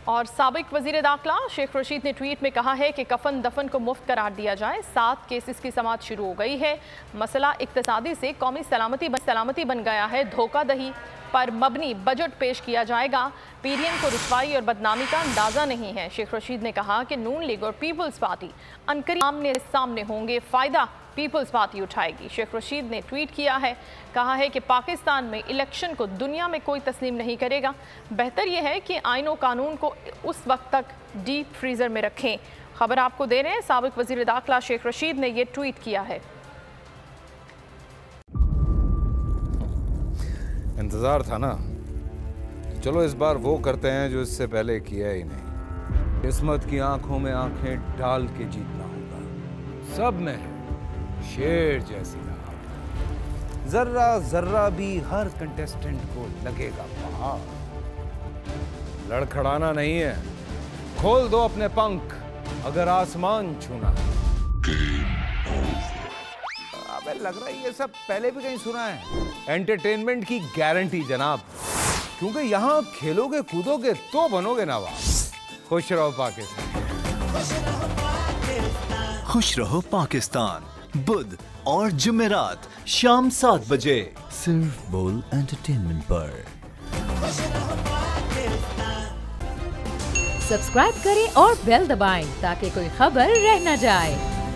और साबिक वजीर दाखिला शेख रशीद ने ट्वीट में कहा है कि कफन दफन को मुफ्त करार दिया जाए। 7 केसेस की समाअत शुरू हो गई है। मसला इक्तिसादी से कौमी सलामती बन गया है। धोखाधड़ी पर मबनी बजट पेश किया जाएगा। पीडीएम को रुसवाई और बदनामी का अंदाज़ा नहीं है। शेख रशीद ने कहा कि नून लीग और पीपल्स पार्टी अनकरीब आमने सामने होंगे। फ़ायदा पीपल्स पार्टी उठाएगी। शेख रशीद ने ट्वीट किया है, कहा है कि पाकिस्तान में इलेक्शन को दुनिया में कोई तस्लीम नहीं करेगा। बेहतर यह है कि आइन और कानून को उस वक्त तक डीप फ्रीज़र में रखें। खबर आपको दे रहे हैं, साबिक वज़ीर दाखिला शेख रशीद ने यह ट्वीट किया है। इंतज़ार था ना, चलो इस बार वो करते हैं जो इससे पहले किया ही नहीं। किस्मत की आंखों में आंखें डाल के जीतना होगा। सब में है शेर जैसी राह, जर्रा जर्रा भी हर कंटेस्टेंट को लगेगा पहाड़। लड़खड़ाना नहीं है, खोल दो अपने पंख अगर आसमान छूना है। अबे लग रहा है ये सब पहले भी कहीं सुना है। एंटरटेनमेंट की गारंटी जनाब, क्योंकि यहाँ खेलोगे कूदोगे तो बनोगे नवाब। खुश रहो पाकिस्तान। खुश रहो पाकिस्तान, बुध और जुमेरात शाम 7 बजे सिर्फ बोल एंटरटेनमेंट पर। सब्सक्राइब करें और बेल दबाएं ताकि कोई खबर रह न जाए।